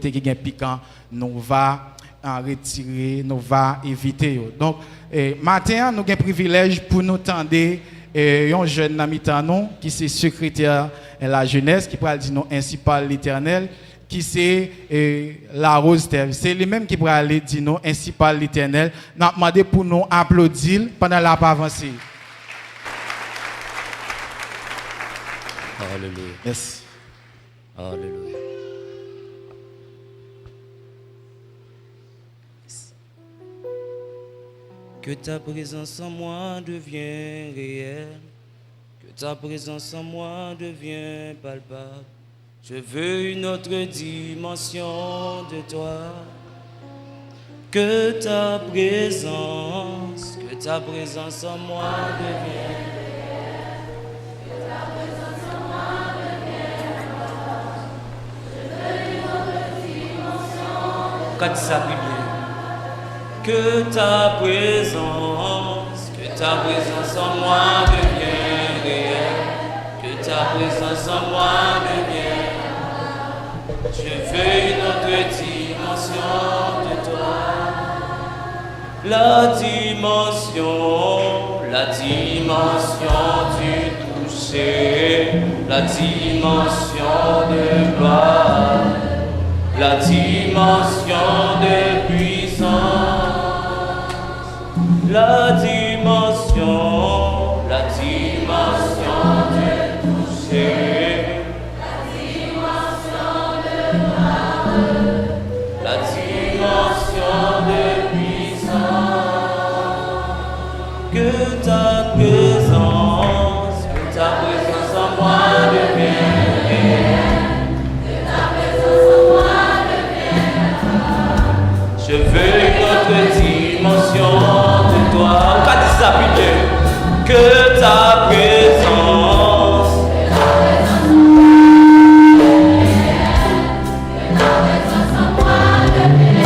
côté qui est piquant, nous va en retirer, nous va éviter. Donc, matin, nous avons un privilège pour nous tendre un jeune ami qui est secrétaire de la jeunesse, qui pourrait dire nous ainsi par l'Éternel, qui c'est la rose terre. C'est lui-même qui pourrait aller dire nous ainsi par l'Éternel. Nous demandé pour nous applaudir pendant la avancée. Alléluia. Merci. Alléluia. Que ta présence en moi devienne réelle, que ta présence en moi devienne palpable. Je veux une autre dimension de toi. Que ta présence en moi devienne. Que ta présence en moi devienne palpable. Je veux une autre dimension. Quand ça prie bien. Que ta présence en moi devienne réelle, que ta présence en moi devienne. Je veux une autre dimension de toi. La dimension du toucher, la dimension de gloire, la dimension de puissance. La dimension du toucher, la dimension de gloire, la dimension de puissance. Que ta présence en moi devienne réelle, que ta présence en moi devienne palpable. Je veux une autre dimension. On va dire ça plus bien. Que ta présence en moi devienne.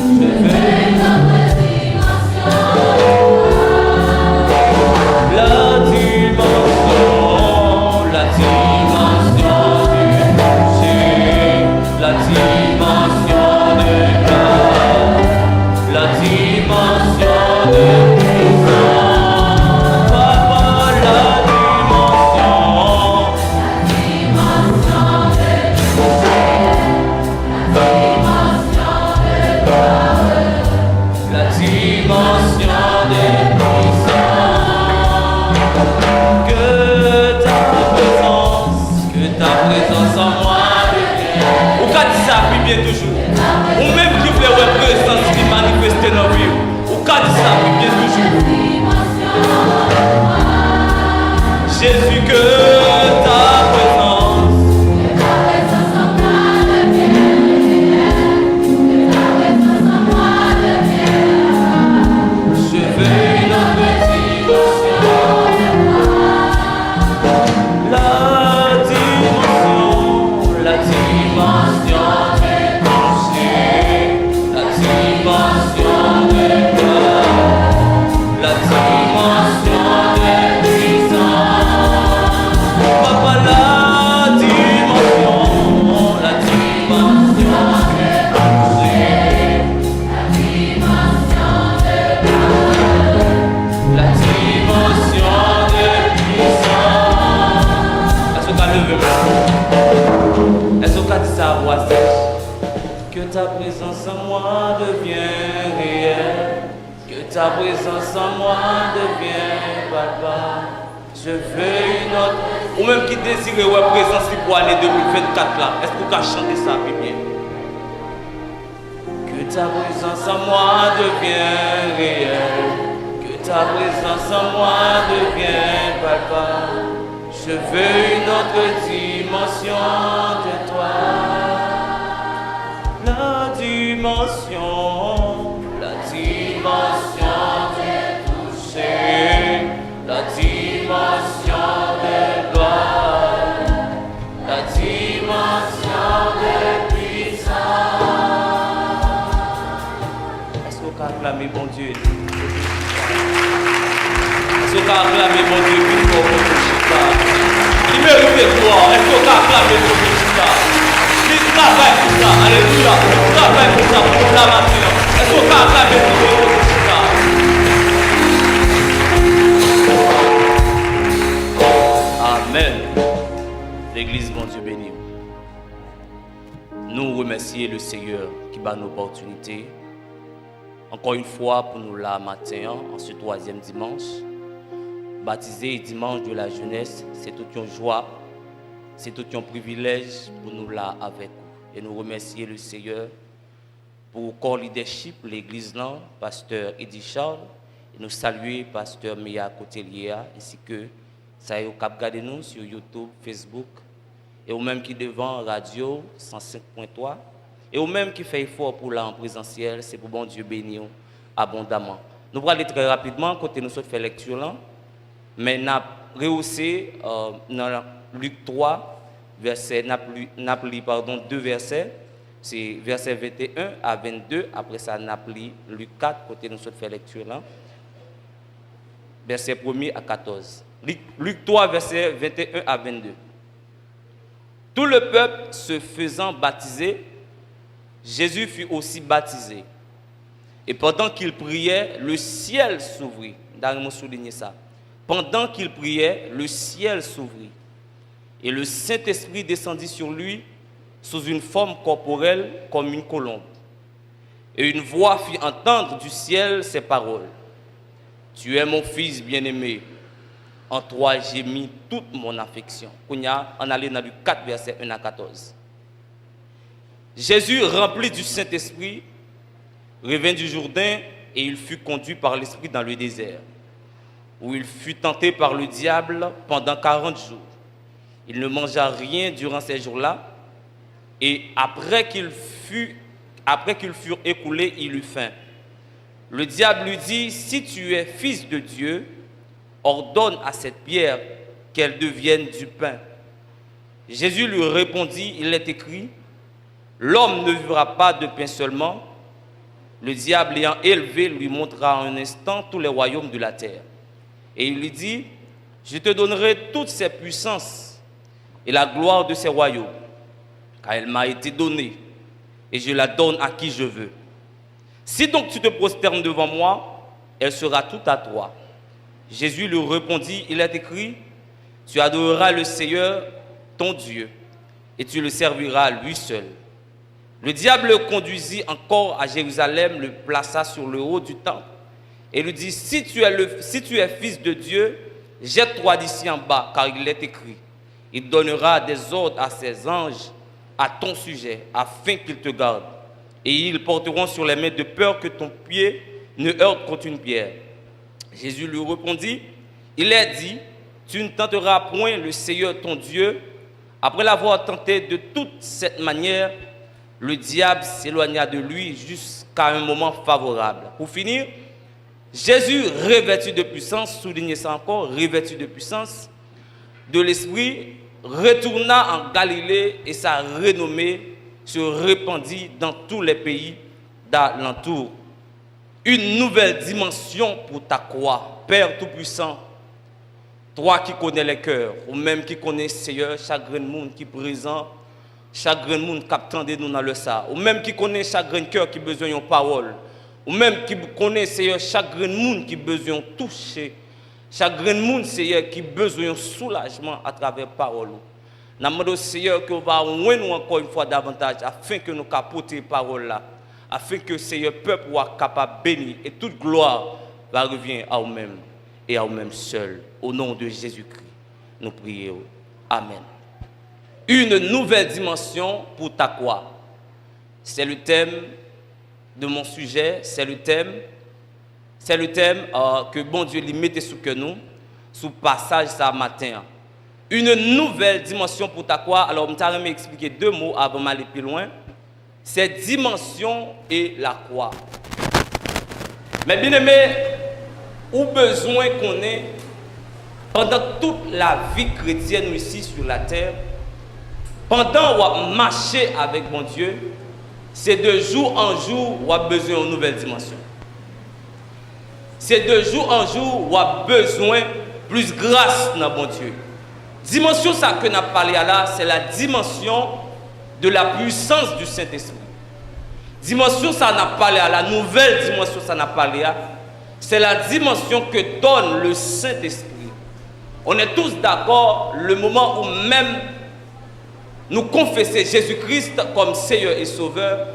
Je veux une autre dimension. La dimension du toucher, la dimension de gloire, la dimension de puissance, Papa, la dimension de toucher, la dimension de puissance. Que ta présence en moi devienne. Ou quand ça puis bien toujours. Ou même qui fait une présence qui manifeste dans la vie. Ou quand ça puis bien toujours. Jésus, que ta présence en moi devienne. Que ta présence en moi devienne. Je veux une autre dimension. La dimension du toucher, la dimension de gloire, la dimension de puissance. Papa, la dimension de toucher, la dimension de gloire, la dimension de puissance. Est-ce qu'on a levé maintenant? Est-ce qu'on a dit ça à voix sèche? Que ta présence en moi devienne réelle, que ta présence en moi devienne palpable. Je veux une autre. Ou même qui désire une présence pour l'année 2024 là. Est-ce que vous pouvez chanter ça bien? Que ta présence en moi devienne réelle, que ta présence en moi devienne palpable. Je veux une autre dimension de toi. La dimension de toucher, la dimension de gloire, la dimension de puissance. Est-ce qu'on peut acclamer bon Dieu? Est-ce qu'on peut acclamer bon Dieu plus fort que le il mérite gloire? Est-ce qu'on peut acclamer bon Dieu? Il travaille. pour la matin. Est-ce qu'on peut acclamer pour Amen. L'église, mon Dieu béni. Nous remercions le Seigneur qui bat nos opportunités. Encore une fois pour nous là matin, en ce troisième dimanche. Baptisé dimanche de la jeunesse, c'est toute une joie, c'est tout un privilège pour nous là avec vous. Et nous remercions le Seigneur pour le corps leadership, l'église là, pasteur Eddie Charles, et nous saluer pasteur Mia Cotelia, ainsi que ça y est au cap garder nous sur YouTube, Facebook, et au même qui devant radio 105.3, et au même qui fait effort pour là en présentiel, c'est pour bon Dieu bénir abondamment. Nous allons aller très rapidement, côté nous fait lecture là, mais nous avons rehaussé dans Luc 3, verset, pardon, 2 versets, c'est verset 21 à 22, après ça nous avons Luc 4, côté nous fait lecture là, verset 1er à 14. Luc 3, verset 21 à 22. Tout le peuple se faisant baptiser, Jésus fut aussi baptisé. Et pendant qu'il priait, le ciel s'ouvrit. D'ailleurs, souligner ça. Pendant qu'il priait, le ciel s'ouvrit. Et le Saint-Esprit descendit sur lui sous une forme corporelle comme une colombe. Et une voix fit entendre du ciel ces paroles. Tu es mon fils bien-aimé. En toi, j'ai mis toute mon affection. On allait dans le 4, verset 1 à 14. Jésus, rempli du Saint-Esprit, revint du Jourdain et il fut conduit par l'Esprit dans le désert, où il fut tenté par le diable pendant 40 jours. Il ne mangea rien durant ces jours-là, et après qu'ils furent écoulés, il eut faim. Le diable lui dit, si tu es fils de Dieu, ordonne à cette pierre qu'elle devienne du pain. Jésus lui répondit, il est écrit, l'homme ne vivra pas de pain seulement. Le diable ayant élevé lui montra en un instant tous les royaumes de la terre. Et il lui dit, je te donnerai toutes ces puissances et la gloire de ces royaumes, car elle m'a été donnée, et je la donne à qui je veux. Si donc tu te prosternes devant moi, elle sera toute à toi. Jésus lui répondit, il est écrit, tu adoreras le Seigneur, ton Dieu, et tu le serviras lui seul. Le diable le conduisit encore à Jérusalem, le plaça sur le haut du temple, et lui dit, si tu es fils de Dieu, jette-toi d'ici en bas, car il est écrit, il donnera des ordres à ses anges à ton sujet, afin qu'ils te gardent, et ils porteront sur les mains de peur que ton pied ne heurte contre une pierre. Jésus lui répondit, il est dit, tu ne tenteras point le Seigneur ton Dieu. Après l'avoir tenté de toute cette manière, le diable s'éloigna de lui jusqu'à un moment favorable. Pour finir, Jésus, revêtu de puissance, soulignez ça encore, revêtu de puissance, de l'Esprit, retourna en Galilée et sa renommée se répandit dans tous les pays d'alentour. Une nouvelle dimension pour ta croix, Père Tout-Puissant, toi qui connais les cœurs, ou même qui connais Seigneur, chaque grand monde qui est présent, chaque grand monde qui attend nous dans le ça, ou même qui connaît chaque grand cœur qui a besoin de parole, ou même qui connaît Seigneur, chaque grand monde qui a besoin de toucher, chaque grand monde Seigneur qui a besoin de soulagement à travers la parole. Nous demandons Seigneur que nous va nous encore une fois davantage afin que nous capoter la parole là. Afin que Seigneur peuple soit capable de bénir et toute gloire va revenir à nous-mêmes et à nous-mêmes seuls. Au nom de Jésus-Christ, nous prions. Amen. Une nouvelle dimension pour ta croix. C'est le thème de mon sujet, c'est le thème que bon Dieu lui mettait sous que nous, sous passage ça matin. Une nouvelle dimension pour ta croix. Alors, je vais m'expliquer deux mots avant d'aller plus loin. Cette dimension et la croix. Mais bien aimé, ou besoin qu'on ait pendant toute la vie chrétienne ici sur la terre, pendant qu'on marche avec mon Dieu, c'est de jour en jour qu'on a besoin d'une nouvelle dimension. C'est de jour en jour qu'on a besoin plus grâce dans mon Dieu. Dimension ça que nous avons parlé là, c'est la dimension de la puissance du Saint-Esprit. Dimension, ça n'a pas l'air. La nouvelle dimension, ça n'a pas l'air. C'est la dimension que donne le Saint-Esprit. On est tous d'accord, le moment où même nous confessons Jésus-Christ comme Seigneur et Sauveur,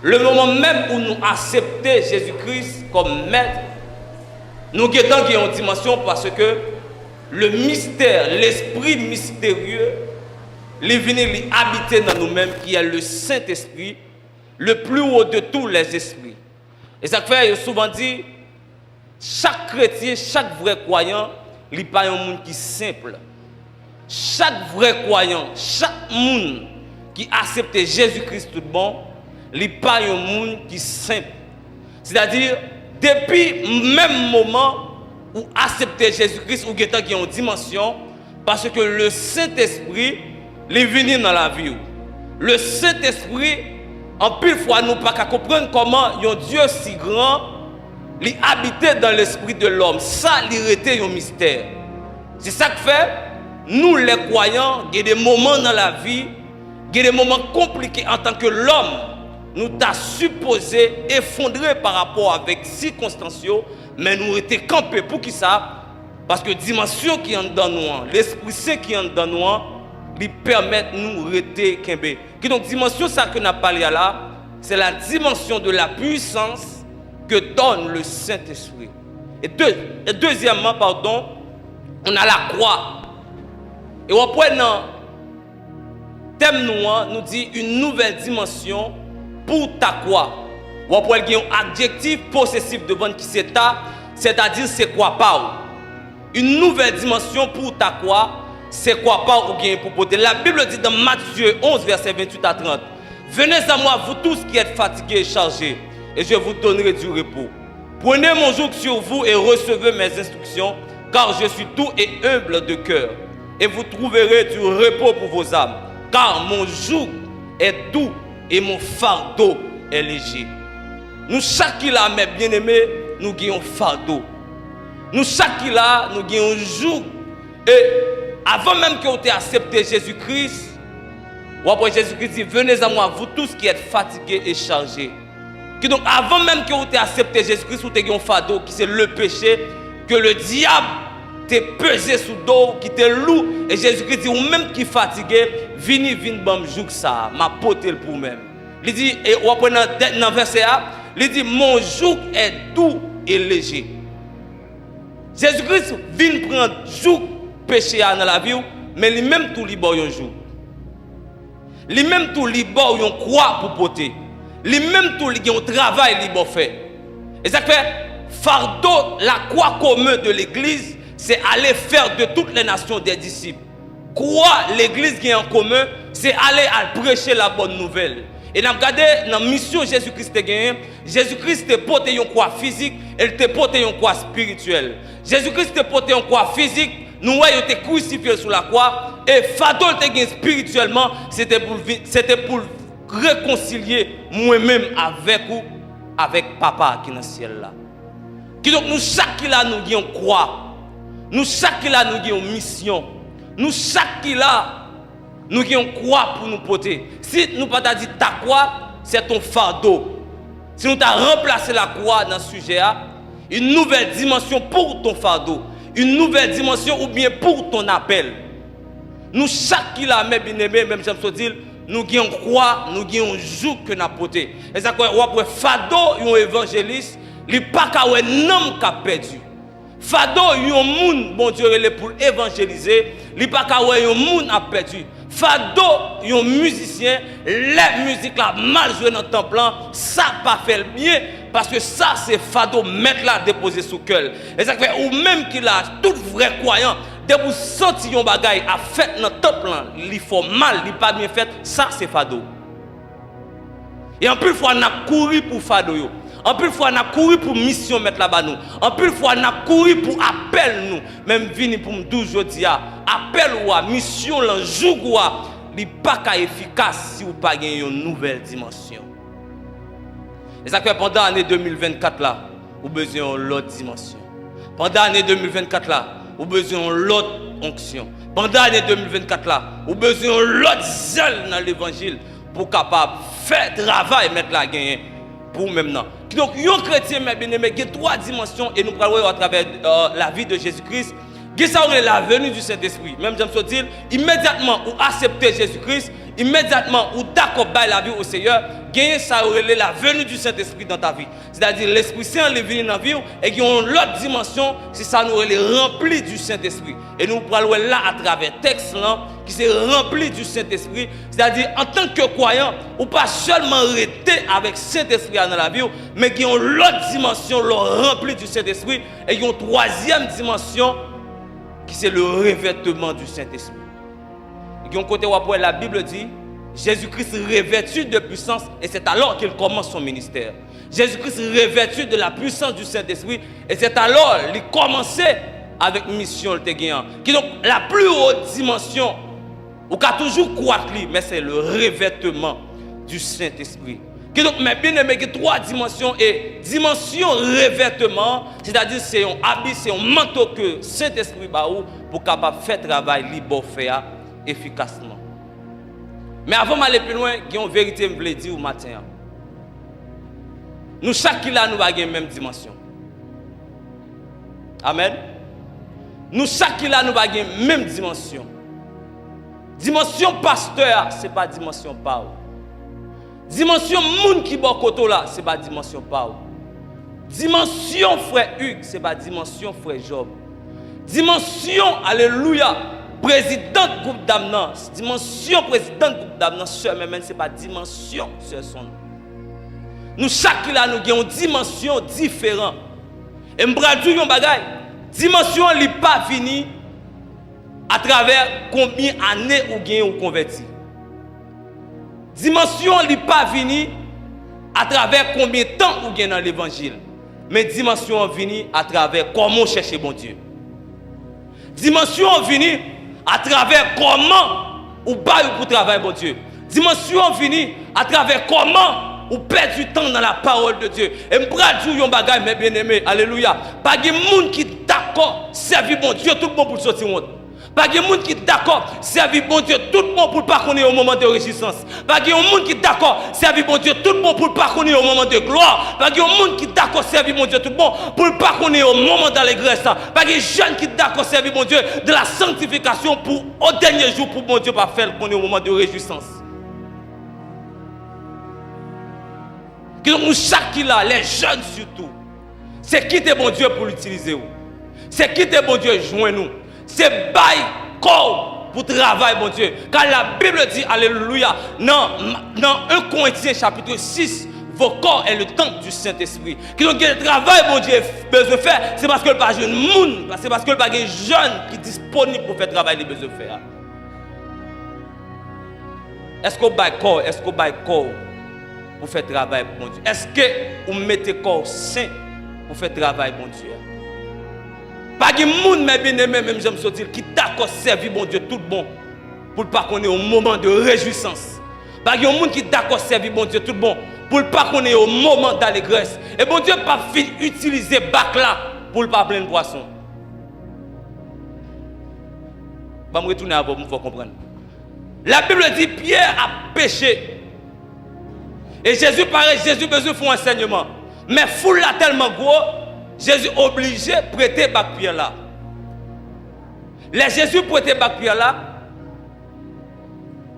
le moment même où nous acceptons Jésus-Christ comme Maître, nous guettons une dimension parce que le mystère, l'esprit mystérieux, il est venu habiter dans nous-mêmes, qui est le Saint-Esprit, le plus haut de tous les esprits. Et ça fait, il a souvent dit, chaque chrétien, chaque vrai croyant, il n'est pas un monde qui est simple. Chaque vrai croyant, chaque monde qui accepte Jésus-Christ tout bon, il n'est pas un monde qui est simple. C'est-à-dire, depuis le même moment où accepter Jésus-Christ, où il y a une dimension, parce que le Saint-Esprit, il est venu dans la vie. Le Saint-Esprit, en pile fois, nous ne pouvons pas comprendre comment un Dieu si grand, il habitait dans l'esprit de l'homme. Ça, il était un mystère. C'est ça que fait, nous les croyants, il y a des moments dans la vie, il y a des moments compliqués en tant que l'homme, nous t'a supposé effondrer par rapport avec circonstances, mais nous étions campés pour qui ça? Parce que la dimension qui est dans nous, l'Esprit Saint qui est dans nous, lui permet de nous rester campés. Donc, la dimension ça que nous avons parlé là, c'est la dimension de la puissance que donne le Saint-Esprit. Et deuxièmement, pardon, on a la croix. Et on prend le thème nous dit une nouvelle dimension pour ta croix. On prend un adjectif possessif devant qui c'est ta, c'est-à-dire c'est quoi pas. Une nouvelle dimension pour ta croix, c'est quoi pas ou bien pour porter. La Bible dit dans Matthieu 11, verset 28 à 30. Venez à moi, vous tous qui êtes fatigués et chargés, et je vous donnerai du repos. Prenez mon joug sur vous et recevez mes instructions, car je suis doux et humble de cœur. Et vous trouverez du repos pour vos âmes, car mon joug est doux et mon fardeau est léger. Nous, chaque là, mes bien-aimés, nous avons un fardeau. Nous, chaque là, nous avons un joug. Et avant même que vous ayez accepté Jésus-Christ, Jésus-Christ dit, venez à moi, vous tous qui êtes fatigués et chargés. Donc, avant même que vous ayez accepté Jésus-Christ, vous avez un fardeau qui c'est le péché, que le diable t'a pesé sous le dos, qui t'est lourd. Et Jésus-Christ dit, ou même qui est fatigué, venez, bam, joug ça, ma pote pour même. Il dit, et on prend dans le verset A, il dit, mon joug est doux et léger. Jésus-Christ vient prendre joug péché dans la vie, mais lui-même tout libre un joug. Lui-même tout libre un croix pour porter. Lui-même tout libre un travail libre fait. Et ça fait, fardeau, la croix commune de l'église, c'est aller faire de toutes les nations des disciples. Quoi l'église qui est en commun, c'est aller à prêcher la bonne nouvelle. Et nous regardons dans la mission Jésus-Christ Jésus-Christ te porté une croix physique et il te porté une croix spirituelle. Jésus-Christ te porté une croix physique, nous voyons te crucifié sur la croix et fardeau te gagne spirituellement, c'était pour réconcilier moi-même avec vous, avec papa qui est dans le ciel là. Donc nous chaque là nous avons une croix. Nous chaque là nous avons une mission. Nous chaque là nous avons une croix pour nous porter. Si nous pas dit ta croix, c'est ton fardeau. Si nous avons remplacé la croix dans ce sujet, une nouvelle dimension pour ton fardeau, une nouvelle dimension ou bien pour ton appel. Nous chaque qui là, mes bien-aimés, même j'aime se dire, nous avons une croix, nous avons un joug que nous avons porté. Et ça quoi, on fardeau, un évangéliste, il n'est pas qu'un homme qui a perdu. Fado, yon moun, bon Dieu, il est pour évangéliser. Li pa ka wè yon moun a perdu. Fado, yon musicien, les musiques là mal joué dans le temple, ça pas fait le bien. Parce que ça, c'est Fado mettre là déposé sous cœur. Et ça fait, ou même qu'il a tout vrai croyant, de vous sortir yon bagay a fait dans le temple, il faut mal, il pas bien fait, ça c'est Fado. Et en plus, il faut courir pour Fado yo. En plus, fois, on a couru pour mission mettre là-bas nous. En plus, fois, on a couru pour appel nous. Même vini pour me dire aujourd'hui, appel ou mission, le jour ou n'est pas efficace si vous pas gagné une nouvelle dimension. Et ça fait pendant l'année 2024 là, vous avez besoin de l'autre dimension. Pendant l'année 2024 là, vous avez besoin de l'autre onction. Pendant l'année 2024 là, vous avez besoin de l'autre zèle dans l'évangile. pour capable faire travail mettre la gain pour maintenant. Donc un chrétien mes bien-aimés, il y a 3 dimensions et nous parlons à travers la vie de Jésus-Christ. Il y a la venue du Saint-Esprit. Même James dit, immédiatement ou accepter Jésus-Christ, immédiatement ou d'accord avec la vie au Seigneur, gagner ça aurait la venue du Saint-Esprit dans ta vie. C'est-à-dire l'Esprit Saint est venu dans ta vie et qu'il y a une autre dimension, c'est ça nous aurait rempli du Saint-Esprit. Et nous parlons là à travers texte là qui s'est rempli du Saint-Esprit. C'est-à-dire en tant que croyant, ou pas seulement rester avec Saint-Esprit dans la vie, mais qu'il y a une autre dimension remplie du Saint-Esprit et il y a une 3e dimension qui c'est le revêtement du Saint-Esprit. Et un côté où la Bible dit Jésus-Christ revêtu de puissance et c'est alors qu'il commence son ministère. Jésus-Christ revêtu de la puissance du Saint-Esprit et c'est alors qu'il commençait avec mission le gagnant. Qui donc la plus haute dimension ou qu'a toujours croître mais c'est le revêtement du Saint-Esprit. Qui donc mais bien aimé que 3 dimensions et dimension revêtement, c'est-à-dire c'est un habit, c'est un manteau que Saint-Esprit baou pour capable faire travail libre faire efficacement. Mais avant d'aller plus loin, il y a une vérité que je veux dire au matin. Nous chaque là nous avons la même dimension. Amen. Nous chaque là nous avons la même dimension. Dimension pasteur, ce n'est pas dimension Pau. Dimension moun qui bon côté là, ce n'est pas dimension Pau. Dimension frère Hugues, ce n'est pas dimension frère Job. Dimension, alléluia, président groupe d'amnance. Dimension président groupe d'amnance, sœur même, ce n'est pas dimension, sœur son. Nous chaque là nous avons une dimension différente. Et m'bral dire un bagay, dimension li pas fini à travers combien d'années ou gain ou converti. Dimension li pas fini à travers combien de temps ou gain dans l'évangile. Mais dimension vini à travers comment chercher bon Dieu. Dimension vini à travers comment ou bail pour travailler bon Dieu. Dimension vini à travers comment ou perd du temps dans la parole de Dieu. Et m'bral dire yon bagay mes bien-aimés, alléluia. Pas de monde qui d'accord servir bon Dieu tout le monde pour sortir honte. Pas de monde qui d'accord servir bon Dieu tout le monde pour pas connaître au moment de résistance. Pas de monde qui d'accord servir bon Dieu tout le monde pour pas connaître au moment de gloire. Pas de monde qui d'accord servir bon Dieu tout le monde pour pas connaître au moment d'allégresse. Pas de jeunes qui d'accord servir bon Dieu de la sanctification pour au dernier jour pour bon Dieu pas faire connaître au moment de réjouissance. Donc nous chaque là, les jeunes surtout, c'est quitter bon Dieu pour l'utiliser. C'est quitter bon Dieu joindre nous. C'est bail corps pour travailler bon Dieu. Car la Bible dit, alléluia, dans 1 Corinthiens chapitre 6, vos corps est le temple du Saint-Esprit. Qui donc le travail bon Dieu besoin de faire, c'est parce que le pas jeune monde, c'est parce que le pas jeune qui est disponible pour faire travail les besoin de faire. Est-ce qu'on bail corps, est-ce qu'on bail corps pour faire travail pour bon Dieu? Est-ce que vous mettez corps saint pour faire travail pour bon Dieu? Pas de monde mais bien aimé même j'aime dire qui d'accord servir bon Dieu tout bon pour pas qu'on ait au moment de réjouissance. Pas de monde qui d'accord servir bon Dieu tout bon pour pas qu'on ait au moment d'allégresse. Et bon Dieu pas fin utiliser bac là pour pas plein de poisson. Va me retourner à vous pour comprendre. La Bible dit Pierre a péché. Et Jésus paraît, Jésus besoin de faire un enseignement. Mais foule là tellement gros, Jésus obligé de prêter bac Pierre là. Les Jésus prêter bac Pierre là,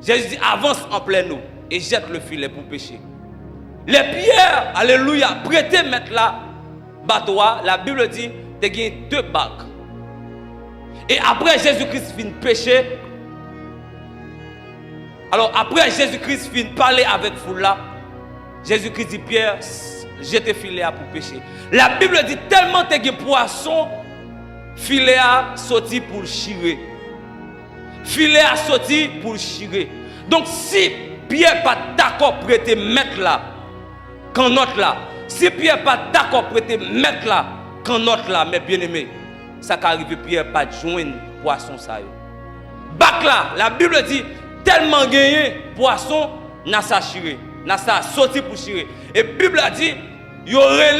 Jésus dit avance en pleine eau et jette le filet pour pêcher. Les pierres, alléluia, prêter mettre là, bateau, la Bible dit, tu as 2 bacs. Et après Jésus-Christ finit pécher. Alors après Jésus-Christ finit parler avec foule là, Jésus-Christ dit Pierre, jette filet pour pêcher. La Bible dit tellement tu as poisson, filet a sorti pour chirer. Filet a sorti pour chirer. Donc si Pierre pas d'accord prêter mettre là, quand notre là, si Pierre pas d'accord prêter mettre là, quand notre là, mes bien-aimés, ça qu'arrive Pierre pas joindre poisson ça yo. Bac là, la Bible dit tellement gagné poisson n'a sa chirer, n'a sa sorti pour chirer. Et la Bible a dit il y aurait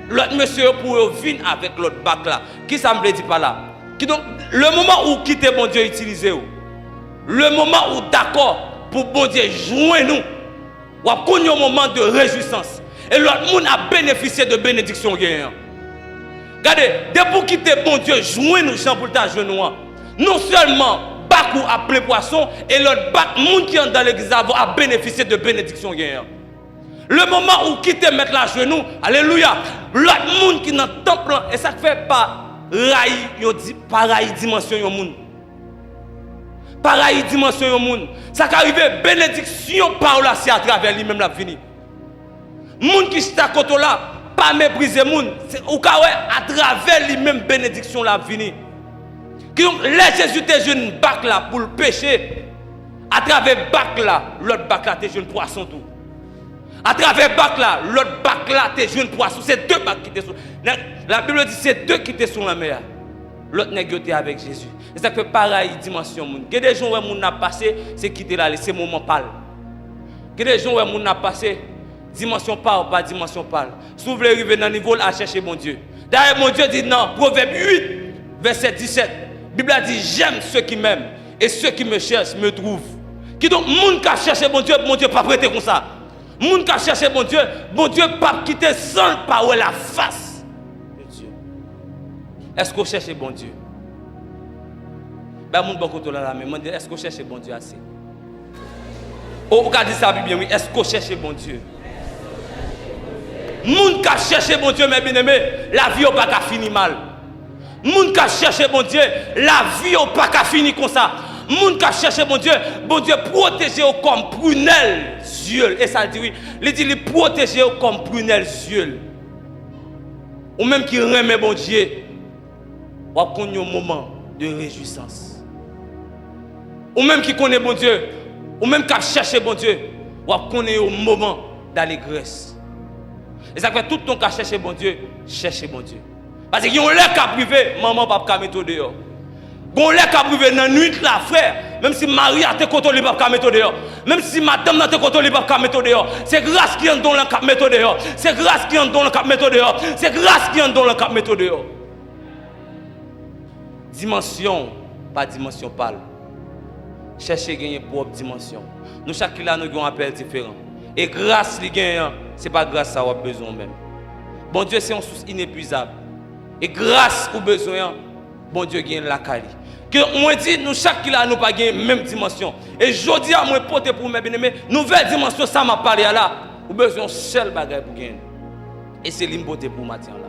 l'autre monsieur pour venir avec l'autre bac là. Qui ça me dit pas là? Qui donc le moment où quitter bon Dieu utiliser le moment où d'accord pour bon Dieu joindre nous. Ou a connu un moment de réjouissance. Et l'autre monde a bénéficié de bénédiction. Regardez, dès pour quitter bon Dieu, joindre nous, Jean pour ta nous. Non seulement Bakou a plein poisson, et l'autre monde qui est dans l'église a bénéficié de bénédiction. Le moment où quitter mettre la genou, alléluia, l'autre monde qui est dans le temple, et ça fait pas pareille dimension au monde. Pareille dimension au monde. Ça qui arrive, bénédiction par là, c'est à travers lui-même la fini. Monde qui est à côté là, pas mépriser monde, ou à travers lui-même bénédiction la fini. Donc, là, Jésus te jeune bac là pour le péché. À travers bac là, l'autre bac là, te jeune poisson tout. À travers bac là, l'autre bac là, te jeune poisson. C'est deux bacs qui étaient sur. La Bible dit c'est deux qui étaient sur la mer. L'autre négocié avec Jésus. Et ça fait pareil dimension. Il y a des gens où on a passé, c'est quitter là, c'est moment pâle. Il y a des gens où on a passé, dimension pâle, pas dimension pâle. Si vous voulez arriver dans le niveau à chercher mon Dieu. D'ailleurs, mon Dieu dit non, Proverbe 8, verset 17. La Bible a dit j'aime ceux qui m'aiment et ceux qui me cherchent me trouvent. Qui donc, moun qui a cherché mon Dieu pas prêté comme ça. Moun qui a cherché mon Dieu pas quitter sans parole la face de Dieu. Est-ce qu'on cherche bon Dieu? Ben moun beaucoup là mais est-ce qu'on cherche bon Dieu assez? Oh, vous avez dit ça bien oui, est-ce qu'on cherche bon Dieu? Moun qui a cherché bon Dieu mes bien-aimés, la vie n'a pas fini mal. Moun qui a cherché bon Dieu, la vie n'a pas fini comme ça. Moun qui a cherché bon Dieu protégé comme prunelle yeux. Et ça dit oui, il dit il protégé comme prunelle yeux. Ou même qui remet bon Dieu, ou a connu un moment de réjouissance. Ou même qui connaît bon Dieu, ou même qui a cherché bon Dieu, ou a connu un moment d'allégresse. Et ça fait tout ton cas chercher bon Dieu, chercher bon Dieu. Parce qu'il y a un lait qui a privé, maman ne peut pas mettre dehors. Il y a un lait qui a privé dans la nuit, là, frère. Même si Marie a été contrôlée, il ne peut pas mettre dehors. Même si madame a été contrôlée, il ne peut pas mettre dehors. C'est grâce qui est dans le cap mettre dehors. C'est grâce qui est dans le cap mettre dehors. C'est grâce qui est dans le cap mettre dehors. Dimension, pas dimension pâle. Cherchez à gagner propre dimension. Nous, chaque là, nous avons un appel différent. Et grâce qui gagne, ce n'est pas grâce à avoir besoin même. Bon Dieu, c'est une source inépuisable. Et grâce aux besoins, bon Dieu gagne la qualité. Que moi dit, nous chaque là, nous pas gagner même dimension. Et je dis à moi porter pour mes bien-aimés, nouvelle dimension, ça m'a parlé là. Ou besoin seul bagage pour gagner. Et c'est l'importé pour matin là.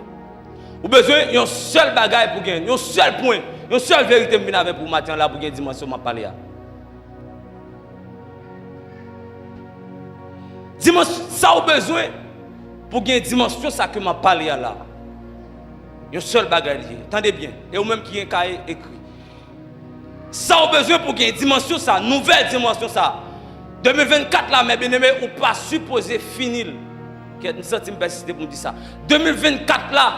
Ou besoin un seul bagage pour gagner, un seul point, une seule vérité pour matin là pour gagner dimension m'a parlé là. Dimension, ça a besoin pour gagner dimension, ça que m'a parlé là. Un seul bagage. Attendez bien. Et vous-même qui est écrit. Ça a besoin pour gagner dimension, ça, nouvelle dimension, ça. 2024 là, mes bien-aimés, ou pas supposé finir. Nous sommes persistés pour dire ça. 2024 là,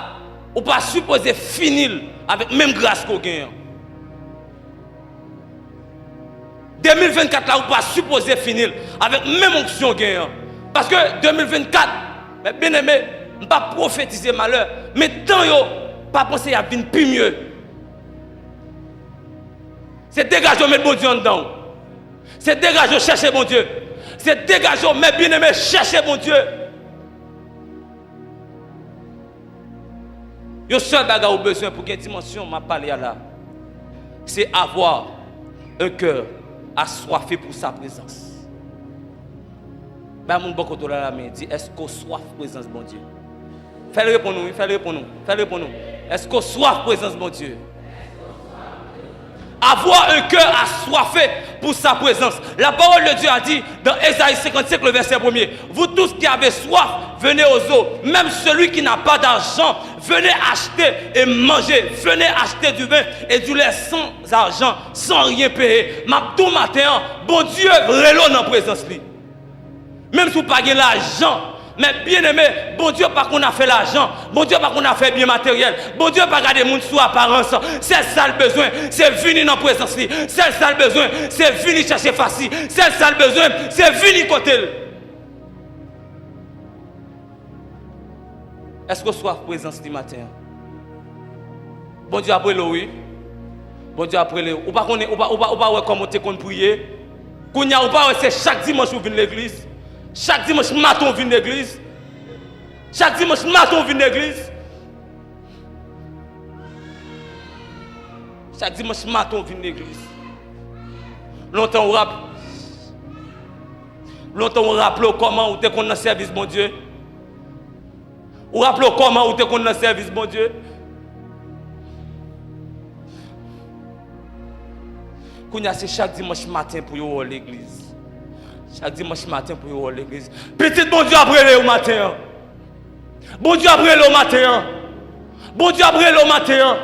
ou pas supposé finir avec même grâce qu'on gagne. 2024 là, ou pas supposé finir avec même onction gagne. Parce que 2024, mes bien-aimés, je ne vais pas prophétiser malheur. Mais tant yo, pas penser à venir plus mieux. C'est dégager, mettre bon Dieu en dedans. C'est dégager, chercher bon Dieu. C'est dégager, mes bien-aimés, chercher bon Dieu. Le seul bagage au besoin pour une dimension, m'a parlé là, c'est avoir un cœur assoiffé pour sa présence. Ben, mon beaucoup de la main dit, est-ce qu'on soif présence bon Dieu? Fais-le pour nous, fais-le pour nous, fais-le pour nous. Est-ce qu'on soif présence bon Dieu? Avoir un cœur assoiffé pour sa présence. La parole de Dieu a dit dans Ésaïe 55, le verset 1er, vous tous qui avez soif, venez aux eaux. Même celui qui n'a pas d'argent, venez acheter et manger. Venez acheter du vin et du lait sans argent, sans rien payer. Tout matin, bon Dieu, relève dans la présence. Même si vous n'avez pas l'argent, mais bien aimé, bon Dieu, pas qu'on a fait l'argent, bon Dieu, pas qu'on a fait bien matériel, bon Dieu, pas garder monde sous apparence. C'est ça le besoin, c'est venir dans la présence. C'est ça le besoin, c'est venir chercher facile. C'est ça le besoin, c'est venir côté. Est-ce que soit présence du matin? Bon Dieu après le oui. Bon Dieu après le. Ou pas comment tu comptes prier. Qu'on y a ou pas, c'est chaque dimanche vous venez à l'église. Chaque dimanche matin vous venez à l'église. Chaque dimanche matin vous venez à l'église. Chaque dimanche matin vous venez à l'église. Longtemps on rappelle comment vous êtes dans le service, mon Dieu. Vous rappelez comment vous êtes dans le service, mon Dieu. C'est chaque dimanche matin pour vous à l'église. Chaque dimanche matin pour vous à l'église. Petit bon Dieu après le matin. Bon Dieu après le matin. Bon Dieu après le matin.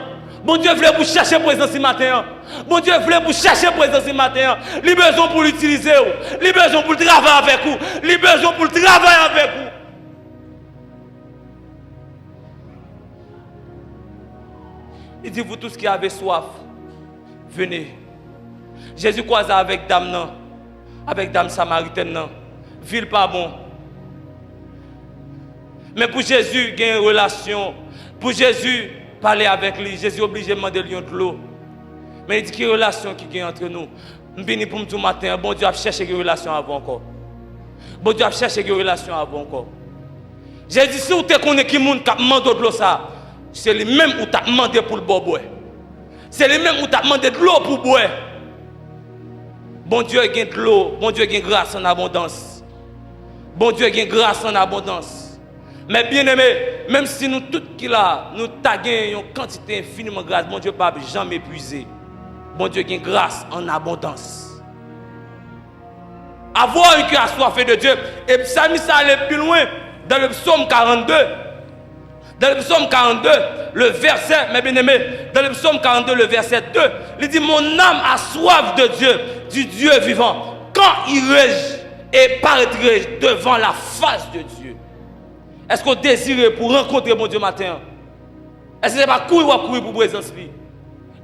Bon Dieu voulait vous chercher présence ce matin. Bon Dieu voulait vous chercher présence ce matin. Il a besoin pour l'utiliser. Il a besoin pour travailler avec vous. Il a besoin pour travailler avec vous. Il dit, vous tous qui avez soif, venez. Jésus croise avec dame, avec dame samaritaine. Ville pas bon. Mais pour Jésus, il y a une relation. Pour Jésus, parler avec lui. Jésus est obligé de demander de l'eau. Mais il dit qu'il y a une relation qui est entre nous. Je viens pour tout matin. Bon Dieu a cherché une relation avant encore. Bon Dieu a cherché une relation avant encore. J'ai dit, si vous connaissez qui monde qui demande de l'eau, c'est les mêmes qui t'a demandé pour le boire. C'est les mêmes qui t'a demandé de l'eau pour boire. Bon Dieu a de l'eau. Bon Dieu a grâce en abondance. Bon Dieu a grâce en abondance. Mais bien aimé, même si nous tous qui là, nous taguons une quantité infiniment de grâce, bon Dieu ne peut pas jamais épuiser. Bon Dieu a grâce en abondance. Avoir un cœur assoiffé de Dieu. Et ça allait plus loin dans le psaume 42. Dans le psaume 42, le verset, mes bien-aimés, dans le psaume 42, le verset 2, il dit, mon âme a soif de Dieu, du Dieu vivant. Quand irai-je et paraîtrai devant la face de Dieu? Est-ce qu'on désire pour rencontrer mon Dieu matin? Est-ce que ce n'est pas courir ou courir pour présence?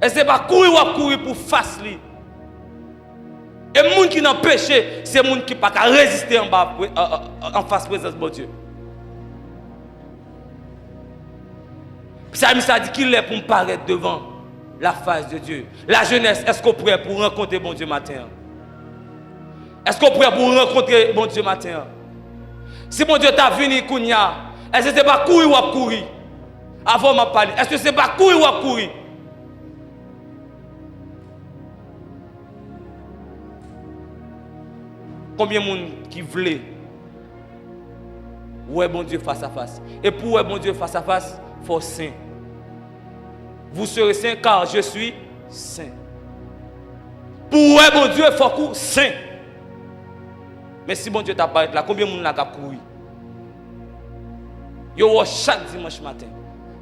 Est-ce que ce n'est pas courir ou courir pour face? Et les gens qui n'ont péché, c'est les gens qui ne peuvent pas résister en face de présence de mon Dieu. Psalmiste a dit qu'il est pour me paraître devant la face de Dieu. La jeunesse, est-ce qu'on est prêt pour rencontrer mon Dieu matin? Est-ce qu'on est prêt pour rencontrer mon Dieu matin? Si mon Dieu t'a venu, Kounia, est-ce que ce n'est pas courir ou courir? Avant de parler, est-ce que ce n'est pas courir ou courir? Combien de monde qui voulait ouais bon Dieu face à face? Et pour ouais bon Dieu face à face, il faut saint. Vous serez saint car je suis saint. Pour ouais bon Dieu, il faut saint. Mais si bon Dieu t'apparaît là, combien de monde n'a qu'à courir? Yo chaque dimanche matin.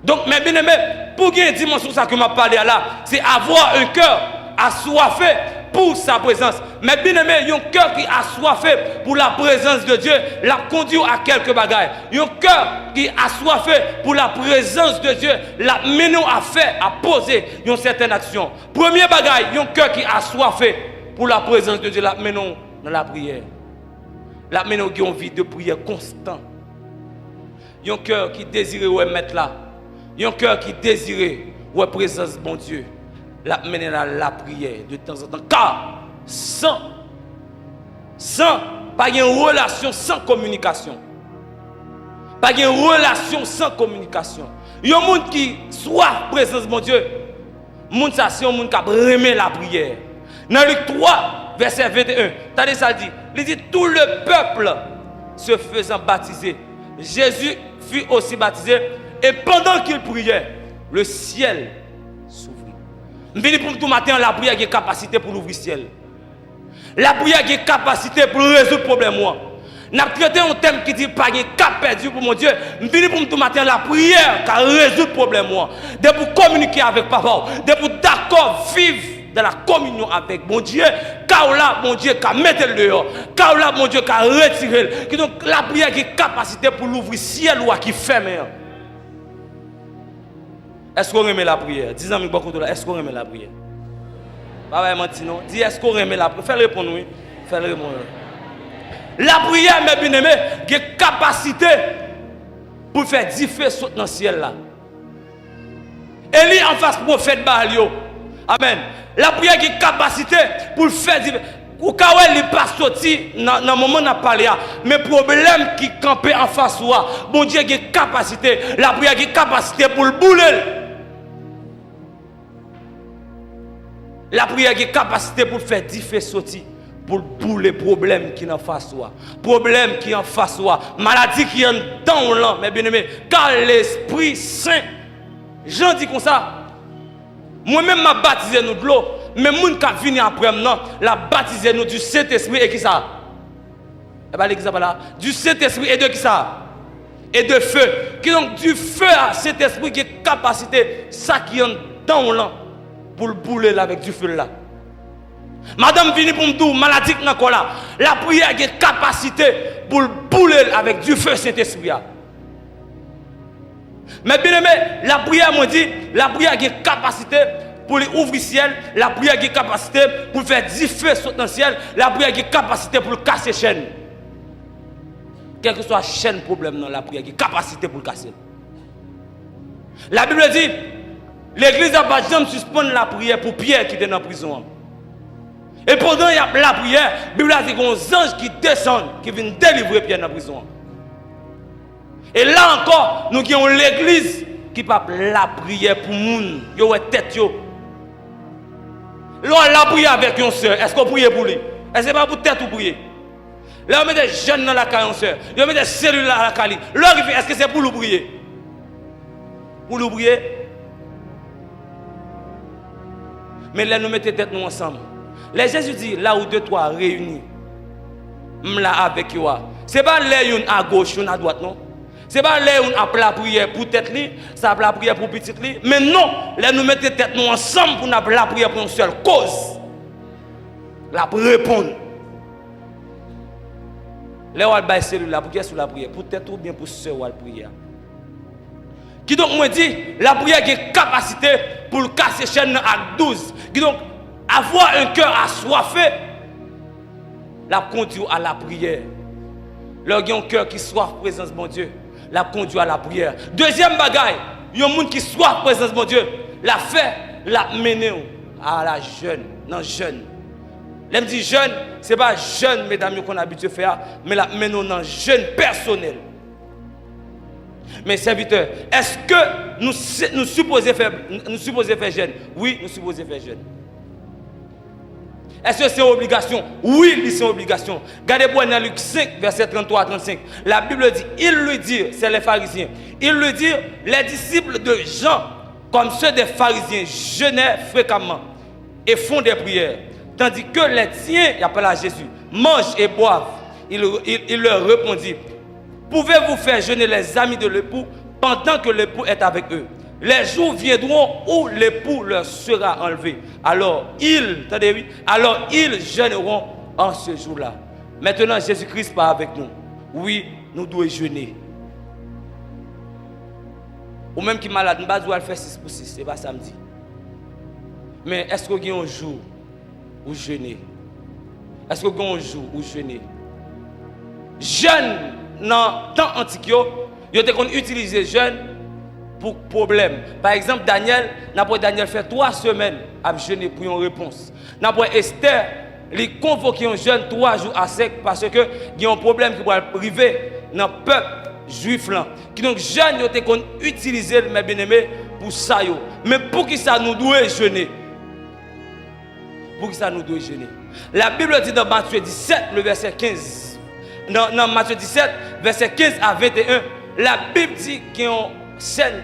Donc mes bien-aimés, pour gagner dimanche sur ça que m'a parlé là, c'est avoir un cœur assoiffé pour sa présence. Mais bien-aimé, il y a un cœur qui est assoiffé pour la présence de Dieu, la conduit à quelques bagailles. Il y a un cœur qui est assoiffé pour la présence de Dieu, la mène à faire, à poser une certaine action. Premier bagaille, il y a un cœur qui est assoiffé pour la présence de Dieu, la mène dans la prière. La mène qui a une vie de prière constante. Il y a un cœur qui désire mettre là. Il y a un cœur qui désire la présence de mon Dieu. La mener à la prière de temps en temps. Car pas une relation sans communication. Pas une relation sans communication. Il y a un monde qui soit présence de mon Dieu. Monde ça c'est un monde qui a remis la prière. Dans Luc 3 verset 21, t'as ça dit, il dit tout le peuple se faisant baptiser. Jésus fut aussi baptisé et pendant qu'il priait, le ciel s'ouvrit. Je viens pour tout matin, la prière a capacité pour l'ouvrir le ciel. La prière a capacité pour résoudre le problème. Nous avons traité un thème qui dit pas de cap perdu pour mon Dieu. Je viens pour tout matin, la prière qui résout le problème. De pour communiquer avec papa, de pour d'accord vivre dans la communion avec mon Dieu. Car là, mon Dieu qui a mis le dehors. Car là, mon Dieu qui a retiré. Donc la prière a capacité pour l'ouvrir le ciel ou qui ferme. Est-ce qu'on remet la prière? Dis-moi, est-ce qu'on remet la prière? Papa, non. Dis, est-ce qu'on remet la prière? Fais-le répondre, oui. Fais-le répondre. La prière, mes bien-aimés, a une capacité pour faire 10 feux sauter dans le ciel là. Élie en face prophète Baal. Amen. La prière a une capacité pour faire 10 feux. ou kawel li pas sorti dans le moment n'a parlé mais problème qui campait en face soi bon Dieu a capacité la prière a capacité pour le bouler la prière a capacité pour faire différents sortir pour bouler problème qui en face soi problème qui en face soi maladie qui en dans là mais bien aimé car l'Esprit Saint Jean dit comme ça moi-même m'a baptisé nous de l'eau mais moun qui vient après maintenant, la baptisé nous du Saint-Esprit et qui ça? Eh bien, l'exemple là, du Saint-Esprit et de qui ça? Et de feu. Qui donc du feu à Saint-Esprit qui est capacité, ça qui est dans là, pour le bouler là avec du feu là. Madame vini pour me dire, maladie qui est là, la prière qui est capacité pour le bouler avec du feu Saint-Esprit. Mais bien aimé, la prière me dit, la prière qui est capacité pour les ouvrir le ciel, la prière qui a capacité pour faire 10 feux sauter dans le ciel, la prière qui a capacité pour casser chaîne. Quel que soit la chaîne problème dans la prière qui a capacité pour le casser. La Bible dit, l'église n'a pas jamais suspendre la prière pour Pierre qui était dans la prison. Et pendant il y a la prière, la Bible dit qu'il y a des anges qui descendent, qui viennent délivrer Pierre dans la prison. Et là encore, nous avons l'église qui pas la prière pour moun, yo tête yo. Là, la prière avec une soeur, est-ce qu'on prie pour lui? Est-ce que c'est pas pour tête ou prier? Là, on met des jeunes dans la caille, une soeur. On met des cellules dans la caille. Là, est-ce que c'est pour le prier? Pour le prier? Mais là, nous mettons tête nous ensemble. Là, Jésus dit, là où deux, trois réunis, là avec eux. Ce n'est pas là une à gauche, une à droite, non? Ce n'est pas là où on appelle la prière pour tête, ça appelle la prière pour petite. Mais non, là nous mettons tête nous ensemble pour appeler la prière pour une seule cause. La pour répondre. Là on va celui-là pour qui est sur la prière, pour tête ou bien pour seul ou la prière. Qui donc me dit, la prière qui a capacité pour le casser chaîne à 12. Qui donc avoir un cœur assoiffé, la conduit à la prière. Leur un cœur qui soif présence de mon Dieu. La conduit à la prière. Deuxième bagaille, il y a un monde qui soit en présence de mon Dieu. La fait, la mener à la jeune, non jeune. L'aime dit jeune, ce n'est pas jeune, mesdames, qu'on a habitué à faire, mais la mener dans jeune personnel. Mes serviteurs, est-ce que nous supposons faire jeune? Oui, nous supposons faire jeune. Est-ce que c'est une obligation? Oui, c'est une obligation. Regardez-moi dans Luc 5, verset 33 à 35. La Bible dit, il lui dit, c'est les pharisiens, il lui dit, les disciples de Jean, comme ceux des pharisiens, jeûnaient fréquemment et font des prières. Tandis que les tiens, il appelle à Jésus, mangent et boivent. Il leur répondit, pouvez-vous faire jeûner les amis de l'époux pendant que l'époux est avec eux? Les jours viendront où l'époux leur sera enlevé. Alors ils jeûneront en ce jour-là. Maintenant, Jésus-Christ part avec nous. Oui, nous devons jeûner. Ou même qui est malade, nous ne devons pas faire 6 pour 6, ce n'est pas samedi. Mais est-ce qu'il y a un jour où jeûner? Est-ce qu'il y a un jour où jeûner? Jeûne, dans le temps antique, ils ont utilisé jeûne pour problème. Par exemple, Daniel fait 3 semaines à jeûner pour une réponse. N'après Esther, il convoque un jeûne 3 jours à sec parce que il y a un problème qui va arriver dans le peuple juif là. Qui donc jeûne ils ont utilisé mes bien-aimés pour ça. Mais pour qui ça nous doit jeûner? Pour qui ça nous doit jeûner? La Bible dit dans Matthieu 17, le verset 15. Dans Matthieu 17, verset 15 à 21, la Bible dit qu'il y a une scène,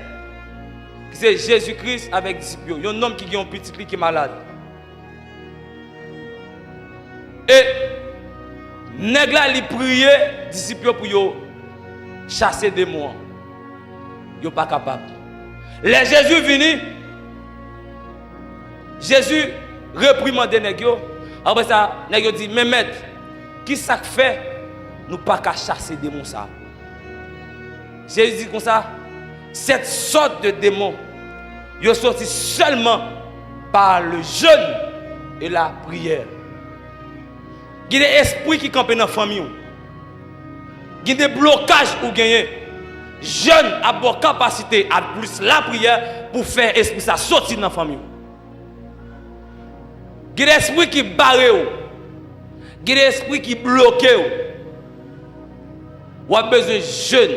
c'est Jésus-Christ avec les disciples. Il y a un homme qui a un petit qui est malade. Et nèg la li prié disciples pour chasser des démons. Ils sont pas capables. Les Jésus venu, Jésus réprimandé nèg yo. Après ça, nèg yo dit mais maître, qui ça fait nous pas qu'à chasser des démons ça. Jésus dit comme ça, cette sorte de démons, ils sont sortis seulement par le jeûne et la prière. Il y a des esprits qui campent dans la famille. Il y a des blocages ou gagner. Jeûne a bonne capacité à plus la prière pour faire esprit ça sortir dans la famille. Il y a des esprits qui barrent. Il y a des esprits qui bloquent. Ou a besoin de jeûne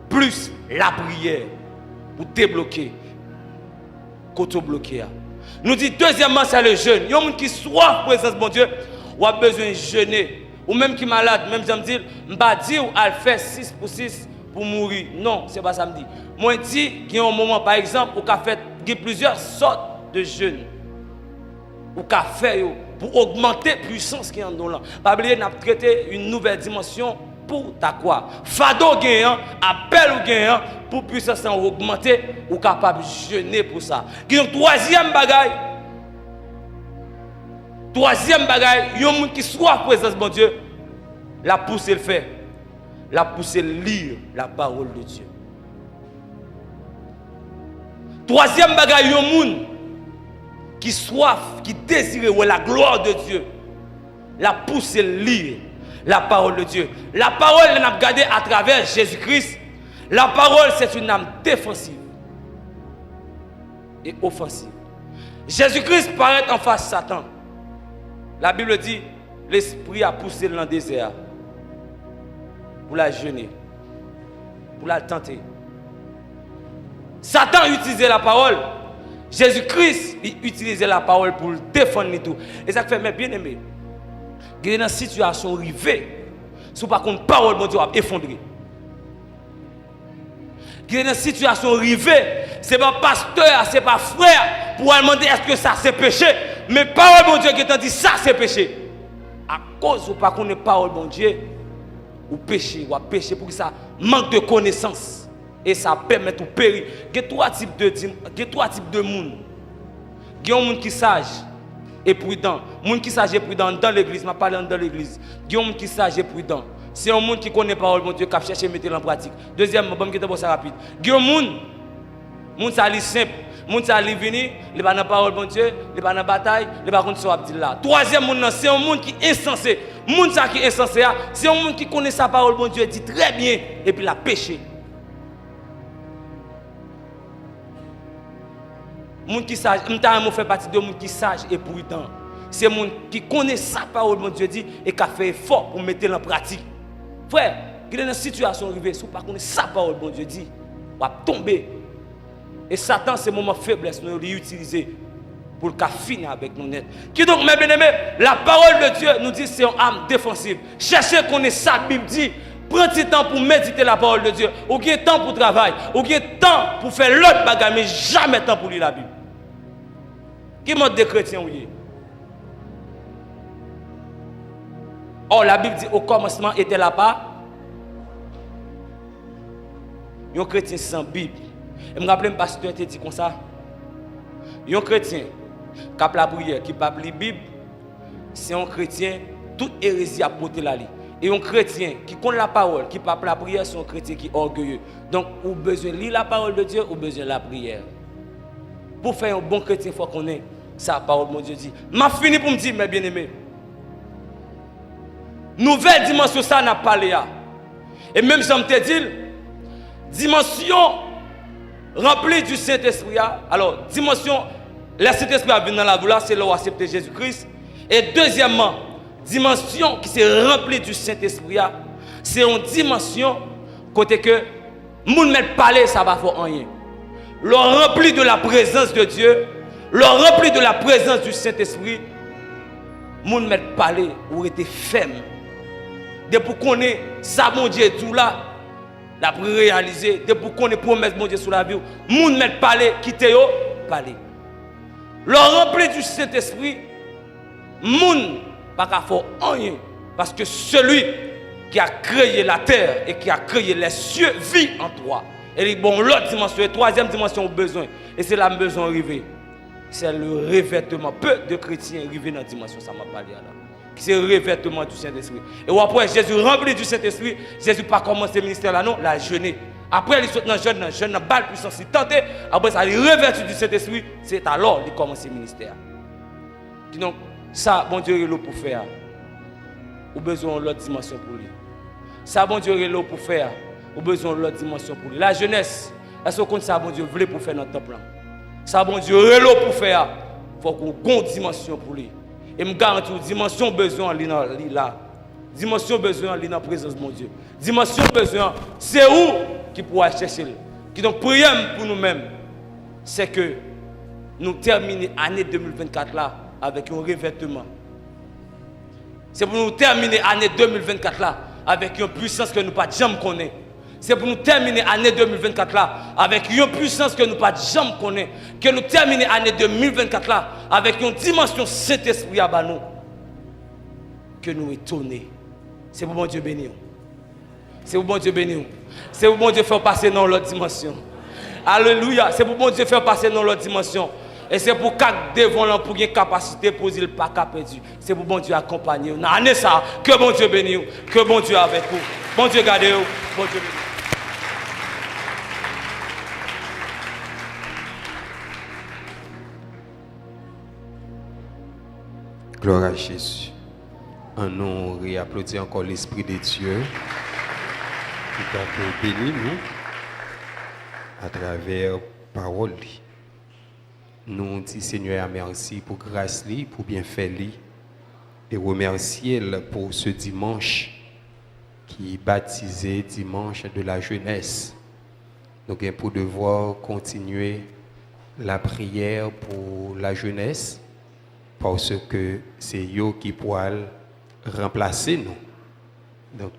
plus la prière pour débloquer. Côté bloqué. Nous dit deuxièmement c'est le jeûne. Il y a des gens qui soif présence de bon Dieu, ou a besoin de jeûner. Ou même qui est malade, même je me dis, je ne pas dire à faire 6 pour 6 pour mourir. Non, ce n'est pas ça que je dis. Moi je dis qu'il y a un moment par exemple où il y a plusieurs sortes de jeûnes. Ou qu'a fait pour augmenter la puissance qui est en nous là. Pas oublier n'a traité une nouvelle dimension pour ta quoi. Fado gagnant, appel ou gagnant pour puissance augmenter ou capable de jeûner pour ça. Qui donc troisième bagaille. Troisième bagaille, il y a un monde qui soit en présence de bon Dieu, la pousse le fait. La pousse lire la parole de Dieu. Troisième bagaille, il y a un monde qui soif, qui désire la gloire de Dieu. La pousse lire la parole de Dieu. La parole, on a regardé à travers Jésus-Christ. La parole, c'est une âme défensive et offensive. Jésus-Christ paraît en face de Satan. La Bible dit, l'esprit a poussé dans le désert pour la jeûner, pour la tenter. Satan utilisait la parole. Jésus-Christ utilisait la parole pour le défendre et tout. Et ça fait, mais bien aimé, il y a une situation arrivée, si pas contre parole, bon Dieu a effondré. Il y a une situation arrivée, ce n'est pas pasteur, ce n'est pas frère, pour demander est-ce que ça c'est péché. Mais parole, bon Dieu, qui t'a dit ça c'est péché. À cause ou pas qu'on est parole, bon Dieu, ou péché pour que ça manque de connaissance. Et ça permet de périr. Il y a trois types de monde. Il y a un monde qui est sage et prudent. Un monde qui est sage et prudent dans l'église, je parle dans l'église. Il y a un monde qui est sage et prudent. C'est un monde qui connaît la parole, mon Dieu, qui a cherché à mettre en pratique. Deuxièmement, je vais ça rapide. Il y a un monde qui est simple. Le monde qui est venu, il n'est pas dans la parole, mon Dieu, il n'est pas dans la bataille, il n'est pas contre ce qu'il là. Troisième monde, c'est un monde qui est insensé. Le monde qui est insensé, c'est un monde qui connaît sa parole, mon Dieu, il dit très bien, et puis il a péché. Moun qui sage, m'ta fait partie de monde qui sage et prudent. C'est monde qui connaît sa parole, mon Dieu dit, et qui a fait effort pour mettre en pratique. Frère, il y a une situation arrivée, si vous ne connaissez sa parole, mon Dieu dit, vous va tomber. Et Satan, c'est un moment de faiblesse, nous l'utiliser pour le finir avec nous net. Qui donc, mes bien-aimés, la parole de Dieu nous dit c'est une âme défensive. Cherchez qu'on ait sa Bible dit. Prends du temps pour méditer la parole de Dieu. Ou qu'il y ait temps pour travailler. Ou qu'il y ait temps pour faire l'autre bagarre, mais jamais temps pour lire la Bible. Qui mode de chrétien ou y? Or, la Bible dit au commencement était là-bas. Un chrétien sans Bible. Et je me rappelle, le pasteur te dit comme ça. Un chrétien qui a la prière, qui n'a pas la Bible, c'est un chrétien, toute hérésie a porté la lit. Et un chrétien qui connaît la parole, qui n'a pas la prière, c'est un chrétien qui est orgueilleux. Donc, on a besoin de lire la parole de Dieu, on a besoin de la prière. Pour faire un bon chrétien, il faut qu'on ait sa parole, mon Dieu dit. Je fini pour me dire, mes bien-aimés, nouvelle dimension, ça n'a pas parlé. Et même, je te dis, dimension remplie du Saint-Esprit. Alors, dimension, le Saint-Esprit a venu dans la douleur, c'est là où accepter Jésus-Christ. Et deuxièmement, dimension qui s'est remplie du Saint-Esprit, c'est une dimension côté que, moun met parler, ça va faire rien. Le rempli de la présence de Dieu, le rempli de la présence du Saint-Esprit, moun met parler ou était ferme. Depuis qu'on est ça, mon Dieu, tout là, la réaliser. Depuis qu'on est promesse, mon Dieu, sur la vie, moun met parler, quitter yo, parler. Le rempli du Saint-Esprit, moun pas qu'à faire rien. Parce que celui qui a créé la terre et qui a créé les cieux vit en toi. Et bon, l'autre dimension, la troisième dimension, au besoin. Et c'est là que besoin arrivé. C'est le revêtement. Peu de chrétiens arrivent dans la dimension, ça m'a parlé là. C'est le revêtement du Saint-Esprit. Et après, Jésus rempli du Saint-Esprit, Jésus n'a pas commencé le ministère là, non, la jeûner. Après, il saute dans le jeûne, dans balle puissance, il tenté. Après, ça, il revêtu du Saint-Esprit, c'est alors qu'il commence le ministère. Donc, ça, bon Dieu est là pour faire. Ou besoin de l'autre dimension pour lui. Ça, bon Dieu est là pour faire. Ou besoin de l'autre dimension pour lui. La jeunesse, est-ce qu'on ça, bon Dieu, voulait pour faire notre temple? Ça, bon Dieu est là pour faire. Il faut qu'on ait une dimension pour lui. Et je garantis, dimension besoin là. Dimension besoin dans la présence de mon Dieu. Dimension besoin, c'est où qui pourra chercher. Qui donc prière pour nous-mêmes, c'est que nous terminer l'année 2024 là avec un revêtement. C'est pour nous terminer l'année 2024 là avec une puissance que nous pas jamais connaît. C'est pour nous terminer l'année 2024 là avec une puissance que nous pas jamais connaît. Que nous terminer l'année 2024 là avec une dimension Saint-Esprit à nous. Que nous étonnés. C'est pour mon Dieu béni. C'est pour mon Dieu béni. C'est pour mon Dieu faire passer dans l'autre dimension. Alléluia. C'est pour mon Dieu faire passer dans l'autre dimension. Et c'est pour qu'à devant l'homme pour une capacité pour dire pas qu'à perdu. C'est pour bon Dieu accompagner. Dans l'année ça, que bon Dieu bénisse. Que bon Dieu avec vous. Bon Dieu gardez-vous. Bon Dieu bénisse. Gloire à Jésus. En nous réapplaudit encore l'Esprit de Dieu qui a béni nous à travers parole. Nous disons Seigneur merci pour grâce, pour bienfait, et remercier pour ce dimanche qui est baptisé dimanche de la jeunesse. Nous avons pour devoir continuer la prière pour la jeunesse parce que c'est eux qui pourront remplacer nous. Donc,